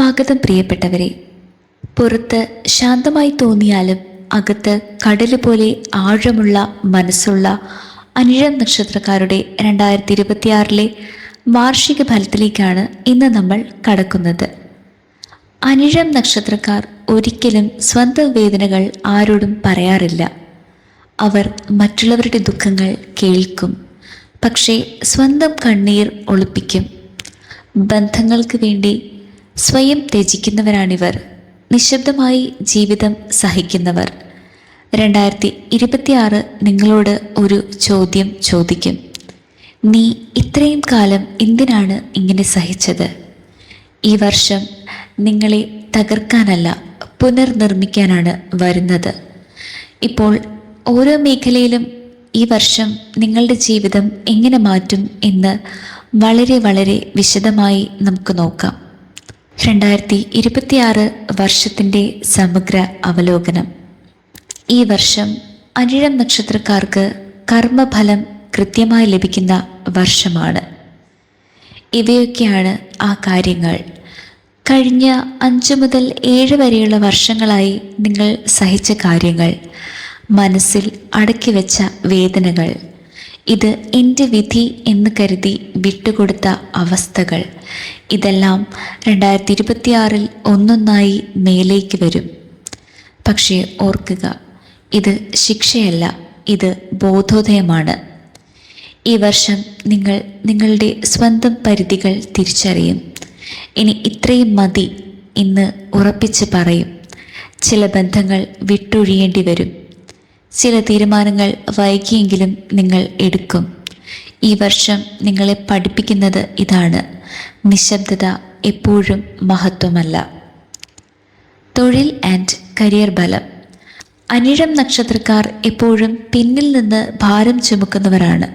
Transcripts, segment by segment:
സ്വാഗതം പ്രിയപ്പെട്ടവരെ. പുറത്ത് ശാന്തമായി തോന്നിയാലും അകത്ത് കടല് പോലെ ആഴമുള്ള മനസ്സുള്ള അനിഴം നക്ഷത്രക്കാരുടെ 2026 വാർഷിക ഫലത്തിലേക്കാണ് ഇന്ന് നമ്മൾ കടക്കുന്നത്. അനിഴം നക്ഷത്രക്കാർ ഒരിക്കലും സ്വന്തം വേദനകൾ ആരോടും പറയാറില്ല. അവർ മറ്റുള്ളവരുടെ ദുഃഖങ്ങൾ കേൾക്കും, പക്ഷേ സ്വന്തം കണ്ണീർ ഒളിപ്പിക്കും. ബന്ധങ്ങൾക്ക് വേണ്ടി സ്വയം ത്യജിക്കുന്നവരാണിവർ. നിശബ്ദമായി ജീവിതം സഹിക്കുന്നവർ. 2026 നിങ്ങളോട് ഒരു ചോദ്യം ചോദിക്കും. നീ ഇത്രയും കാലം എന്തിനാണ് ഇങ്ങനെ സഹിച്ചത്? ഈ വർഷം നിങ്ങളെ തകർക്കാനല്ല, പുനർനിർമ്മിക്കാനാണ് വരുന്നത്. ഇപ്പോൾ ഓരോ മേഖലയിലും ഈ വർഷം നിങ്ങളുടെ ജീവിതം എങ്ങനെ മാറ്റും എന്ന് വളരെ വിശദമായി നമുക്ക് നോക്കാം. 2026 വർഷത്തിൻ്റെ സമഗ്ര അവലോകനം. ഈ വർഷം അനിഴം നക്ഷത്രക്കാർക്ക് കർമ്മഫലം കൃത്യമായി ലഭിക്കുന്ന വർഷമാണ്. ഇവയൊക്കെയാണ് ആ കാര്യങ്ങൾ. കഴിഞ്ഞ 5 മുതൽ 7 വരെയുള്ള വർഷങ്ങളായി നിങ്ങൾ സഹിച്ച കാര്യങ്ങൾ, മനസ്സിൽ അടക്കി വെച്ച വേദനകൾ, ഇത് എൻ്റെ വിധി എന്ന് കരുതി വിട്ടുകൊടുത്ത അവസ്ഥകൾ, ഇതെല്ലാം 2026 ഒന്നൊന്നായി മേലേക്ക് വരും. പക്ഷേ ഓർക്കുക, ഇത് ശിക്ഷയല്ല, ഇത് ബോധോദയമാണ്. ഈ വർഷം നിങ്ങൾ നിങ്ങളുടെ സ്വന്തം പരിധികൾ തിരിച്ചറിയും. ഇനി ഇത്രയും മതി എന്ന് ഉറപ്പിച്ച് പറയും. ചില ബന്ധങ്ങൾ വിട്ടൊഴിയേണ്ടി വരും. ചില തീരുമാനങ്ങൾ വൈകിയെങ്കിലും നിങ്ങൾ എടുക്കും. ഈ വർഷം നിങ്ങളെ പഠിപ്പിക്കുന്നത് ഇതാണ്: നിശബ്ദത എപ്പോഴും മഹത്വമല്ല. തൊഴിൽ ആൻഡ് കരിയർ ബലം. അനിഴം നക്ഷത്രക്കാർ എപ്പോഴും പിന്നിൽ നിന്ന് ഭാരം ചുമക്കുന്നവരാണ്.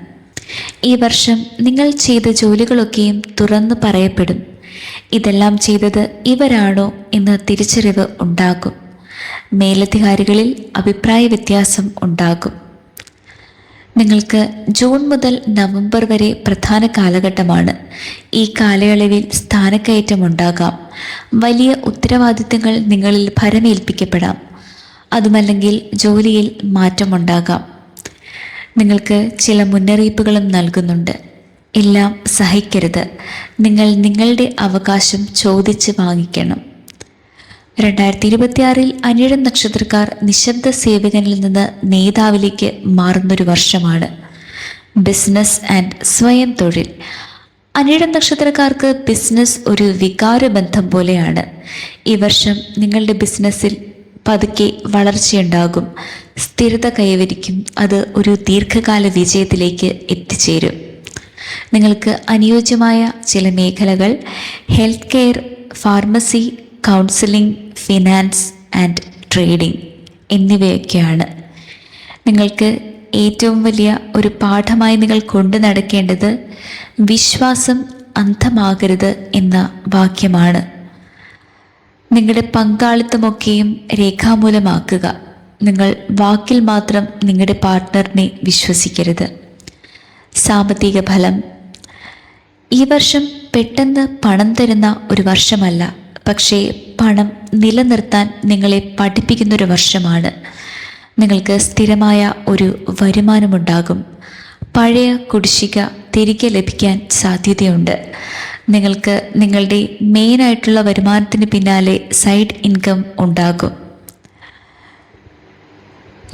ഈ വർഷം നിങ്ങൾ ചെയ്ത ജോലികളൊക്കെയും തുറന്നു പറയപ്പെടും. ഇതെല്ലാം ചെയ്തത് ഇവരാണോ എന്ന തിരിച്ചറിവ് ഉണ്ടാകും. മേലധികാരികളിൽ അഭിപ്രായ വ്യത്യാസം ഉണ്ടാകും. നിങ്ങൾക്ക് ജൂൺ മുതൽ നവംബർ വരെ പ്രധാന കാലഘട്ടമാണ്. ഈ കാലയളവിൽ സ്ഥാനക്കയറ്റം ഉണ്ടാകാം. വലിയ ഉത്തരവാദിത്തങ്ങൾ നിങ്ങളിൽ ഭരമേൽപ്പിക്കപ്പെടാം. അതുമല്ലെങ്കിൽ ജോലിയിൽ മാറ്റമുണ്ടാകാം. നിങ്ങൾക്ക് ചില മുന്നറിയിപ്പുകളും നൽകുന്നുണ്ട്. എല്ലാം സഹിക്കരുത്. നിങ്ങൾ നിങ്ങളുടെ അവകാശം ചോദിച്ച് വാങ്ങിക്കണം. 2026 അനിഴം നക്ഷത്രക്കാർ നിശബ്ദ സേവകനിൽ നിന്ന് നേതാവിലേക്ക് മാറുന്നൊരു വർഷമാണ്. ബിസിനസ് ആൻഡ് സ്വയം തൊഴിൽ. അനിഴം നക്ഷത്രക്കാർക്ക് ബിസിനസ് ഒരു വികാരബന്ധം പോലെയാണ്. ഈ വർഷം നിങ്ങളുടെ ബിസിനസ്സിൽ പതുക്കെ വളർച്ചയുണ്ടാകും, സ്ഥിരത കൈവരിക്കും. അത് ഒരു ദീർഘകാല വിജയത്തിലേക്ക് എത്തിച്ചേരും. നിങ്ങൾക്ക് അനുയോജ്യമായ ചില മേഖലകൾ health care, pharmacy, counselling, finance and trading എന്നിവയൊക്കെയാണ്. നിങ്ങൾക്ക് ഏറ്റവും വലിയ ഒരു പാഠമായി നിങ്ങൾ കൊണ്ടു നടക്കേണ്ടത് വിശ്വാസം അന്ധമാകരുത് എന്ന വാക്യമാണ്. നിങ്ങളുടെ പങ്കാളിത്തമൊക്കെയും രേഖാമൂലമാക്കുക. നിങ്ങൾ വാക്കിൽ മാത്രം നിങ്ങളുടെ പാർട്ട്ണറിനെ വിശ്വസിക്കരുത്. സാമ്പത്തിക ഫലം. ഈ വർഷം പെട്ടെന്ന് പണം തരുന്ന ഒരു വർഷമല്ല, പക്ഷേ പണം നിലനിർത്താൻ നിങ്ങളെ പഠിപ്പിക്കുന്നൊരു വർഷമാണ്. നിങ്ങൾക്ക് സ്ഥിരമായ ഒരു വരുമാനമുണ്ടാകും. പഴയ കുടിശ്ശിക തിരികെ ലഭിക്കാൻ സാധ്യതയുണ്ട്. നിങ്ങൾക്ക് നിങ്ങളുടെ മെയിനായിട്ടുള്ള വരുമാനത്തിന് പിന്നാലെ സൈഡ് ഇൻകം ഉണ്ടാകും.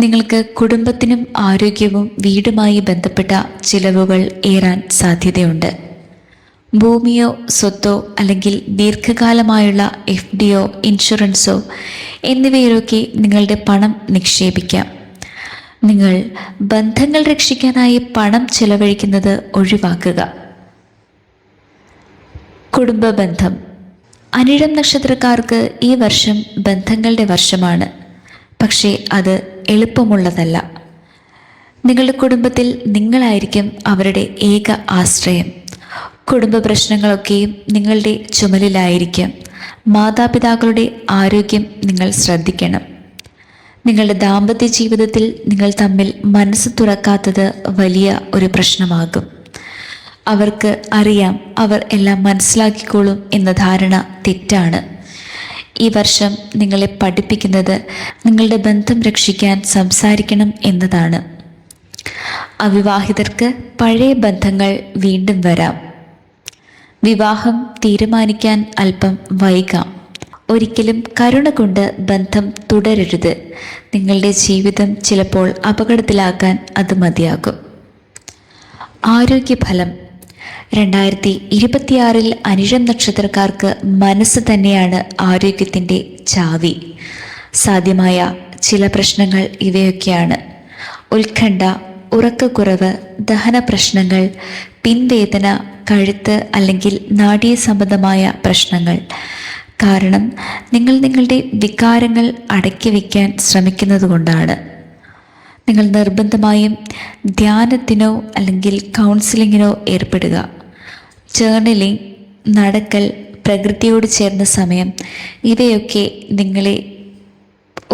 നിങ്ങൾക്ക് കുടുംബത്തിനും ആരോഗ്യവും വീടുമായി ബന്ധപ്പെട്ട ചിലവുകൾ ഏറാൻ സാധ്യതയുണ്ട്. ഭൂമിയോ സ്വത്തോ അല്ലെങ്കിൽ ദീർഘകാലമായുള്ള FDയോ ഇൻഷുറൻസോ എന്നിവയിലൊക്കെ നിങ്ങളുടെ പണം നിക്ഷേപിക്കാം. നിങ്ങൾ ബന്ധങ്ങൾ രക്ഷിക്കാനായി പണം ചെലവഴിക്കുന്നത് ഒഴിവാക്കുക. കുടുംബ ബന്ധം. അനിഴം നക്ഷത്രക്കാർക്ക് ഈ വർഷം ബന്ധങ്ങളുടെ വർഷമാണ്. പക്ഷേ അത് എളുപ്പമുള്ളതല്ല. നിങ്ങളുടെ കുടുംബത്തിൽ നിങ്ങളായിരിക്കും അവരുടെ ഏക ആശ്രയം. കുടുംബ പ്രശ്നങ്ങളൊക്കെയും നിങ്ങളുടെ ചുമലിലായിരിക്കും. മാതാപിതാക്കളുടെ ആരോഗ്യം നിങ്ങൾ ശ്രദ്ധിക്കണം. നിങ്ങളുടെ ദാമ്പത്യ ജീവിതത്തിൽ നിങ്ങൾ തമ്മിൽ മനസ്സ് തുറക്കാത്തത് വലിയ ഒരു പ്രശ്നമാകും. അവർക്ക് അറിയാം അവർ എല്ലാം മനസ്സിലാക്കിക്കോളും എന്ന ധാരണ തെറ്റാണ്. ഈ വർഷം നിങ്ങളെ പഠിപ്പിക്കുന്നത് നിങ്ങളുടെ ബന്ധം രക്ഷിക്കാൻ സംസാരിക്കണം എന്നതാണ്. അവിവാഹിതർക്ക് പഴയ ബന്ധങ്ങൾ വീണ്ടും വരാം. വിവാഹം തീരുമാനിക്കാൻ അല്പം വൈകാം. ഒരിക്കലും കരുണ കൊണ്ട് ബന്ധം തുടരരുത്. നിങ്ങളുടെ ജീവിതം ചിലപ്പോൾ അപകടത്തിലാക്കാൻ അത് മതിയാകും. ആരോഗ്യഫലം 2026 അനിഴം നക്ഷത്രക്കാർക്ക് മനസ്സ് തന്നെയാണ് ആരോഗ്യത്തിൻ്റെ ചാവി. സാധ്യമായ ചില പ്രശ്നങ്ങൾ ഇവയൊക്കെയാണ്: ഉത്കണ്ഠ, ഉറക്കക്കുറവ്, ദഹന പ്രശ്നങ്ങൾ, പിൻവേദന, കഴുത്ത് അല്ലെങ്കിൽ നാഡീ സംബന്ധമായ പ്രശ്നങ്ങൾ. കാരണം നിങ്ങൾ നിങ്ങളുടെ വികാരങ്ങൾ അടക്കി വയ്ക്കാൻ ശ്രമിക്കുന്നത് കൊണ്ടാണ്. നിങ്ങൾ നിർബന്ധമായും ധ്യാനത്തിനോ അല്ലെങ്കിൽ കൗൺസിലിങ്ങിനോ ഏർപ്പെടുക. ജേർണലിംഗ്, നടക്കൽ, പ്രകൃതിയോട് ചേർന്ന സമയം ഇവയൊക്കെ നിങ്ങളെ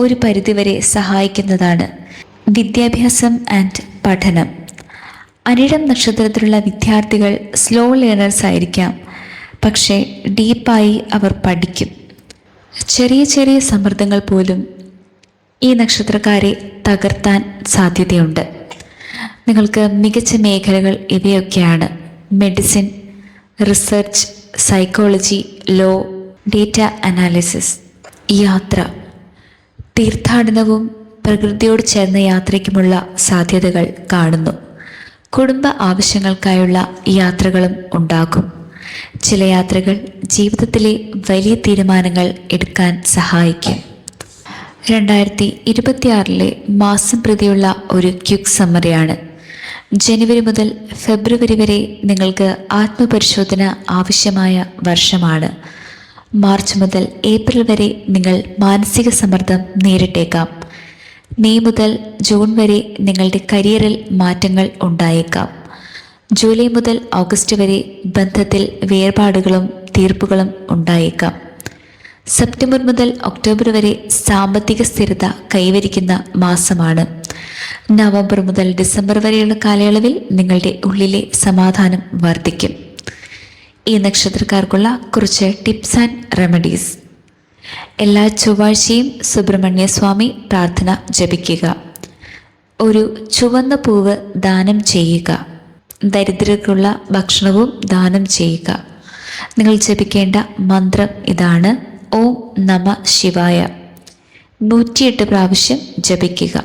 ഒരു പരിധിവരെ സഹായിക്കുന്നതാണ്. വിദ്യാഭ്യാസം ആൻഡ് പഠനം. അനിഴം നക്ഷത്രത്തിലുള്ള വിദ്യാർത്ഥികൾ സ്ലോ ലേണേഴ്സ് ആയിരിക്കാം, പക്ഷേ ഡീപ്പായി അവർ പഠിക്കും. ചെറിയ ചെറിയ സമ്മർദ്ദങ്ങൾ പോലും ഈ നക്ഷത്രക്കാരെ തകർത്താൻ സാധ്യതയുണ്ട്. നിങ്ങൾക്ക് മികച്ച മേഖലകൾ ഇവയൊക്കെയാണ്: medicine, research, psychology, law, data analysis. യാത്ര, തീർത്ഥാടനവും പ്രകൃതിയോട് ചേർന്ന യാത്രയ്ക്കുമുള്ള സാധ്യതകൾ കാണുന്നു. കുടുംബ ആവശ്യങ്ങൾക്കായുള്ള യാത്രകളും ഉണ്ടാകും. ചില യാത്രകൾ ജീവിതത്തിലെ വലിയ തീരുമാനങ്ങൾ എടുക്കാൻ സഹായിക്കും. 2026 മാസം പ്രതിയുള്ള ഒരു ക്വിക്ക് സമ്മറിയാണ്. ജനുവരി മുതൽ ഫെബ്രുവരി വരെ നിങ്ങൾക്ക് ആത്മപരിശോധന ആവശ്യമായ വർഷമാണ്. മാർച്ച് മുതൽ ഏപ്രിൽ വരെ നിങ്ങൾ മാനസിക സമ്മർദ്ദം നേരിട്ടേക്കാം. മെയ് മുതൽ ജൂൺ വരെ നിങ്ങളുടെ കരിയറിൽ മാറ്റങ്ങൾ ഉണ്ടായേക്കാം. ജൂലൈ മുതൽ ഓഗസ്റ്റ് വരെ ബന്ധത്തിൽ വേർപാടുകളും തീർപ്പുകളും ഉണ്ടായേക്കാം. സെപ്റ്റംബർ മുതൽ ഒക്ടോബർ വരെ സാമ്പത്തിക സ്ഥിരത കൈവരിക്കുന്ന മാസമാണ്. നവംബർ മുതൽ ഡിസംബർ വരെയുള്ള കാലയളവിൽ നിങ്ങളുടെ ഉള്ളിലെ സമാധാനം വർദ്ധിക്കും. ഈ നക്ഷത്രക്കാർക്കുള്ള കുറച്ച് ടിപ്സ് ആൻഡ് റെമഡീസ്. എല്ലാ ചൊവ്വാഴ്ചയും സുബ്രഹ്മണ്യ സ്വാമി പ്രാർത്ഥന ജപിക്കുക. ഒരു ചുവന്ന പൂവ് ദാനം ചെയ്യുക. ദരിദ്രർക്കുള്ള ഭക്ഷണവും ദാനം ചെയ്യുക. നിങ്ങൾ ജപിക്കേണ്ട മന്ത്രം ഇതാണ്: ഓം നമ ശിവായ. 108 പ്രാവശ്യം ജപിക്കുക.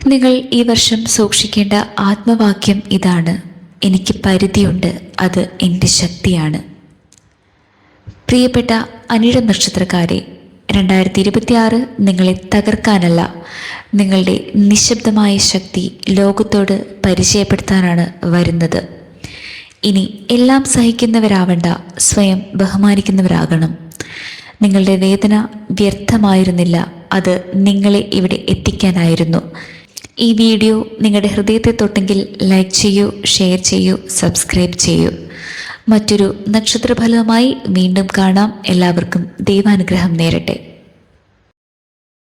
നിങ്ങൾ ഈ വർഷം സൂക്ഷിക്കേണ്ട ആത്മവാക്യം ഇതാണ്: എനിക്ക് പരിധിയുണ്ട്, അത് എൻ്റെ ശക്തിയാണ്. പ്രിയപ്പെട്ട അനിഴം നക്ഷത്രക്കാരെ, 2026 നിങ്ങളെ തകർക്കാനല്ല, നിങ്ങളുടെ നിശബ്ദമായ ശക്തി ലോകത്തോട് പരിചയപ്പെടുത്താനാണ് വരുന്നത്. ഇനി എല്ലാം സഹിക്കുന്നവരാവണ്ട, സ്വയം ബഹുമാനിക്കുന്നവരാകണം. നിങ്ങളുടെ വേദന വ്യർത്ഥമായിരുന്നില്ല, അത് നിങ്ങളെ ഇവിടെ എത്തിക്കാനായിരുന്നു. ഈ വീഡിയോ നിങ്ങളുടെ ഹൃദയത്തെ തൊട്ടെങ്കിൽ ലൈക്ക് ചെയ്യൂ, ഷെയർ ചെയ്യൂ, സബ്സ്ക്രൈബ് ചെയ്യൂ. മറ്റൊരു നക്ഷത്രഫലവുമായി വീണ്ടും കാണാം. എല്ലാവർക്കും ദൈവാനുഗ്രഹം നേരട്ടെ.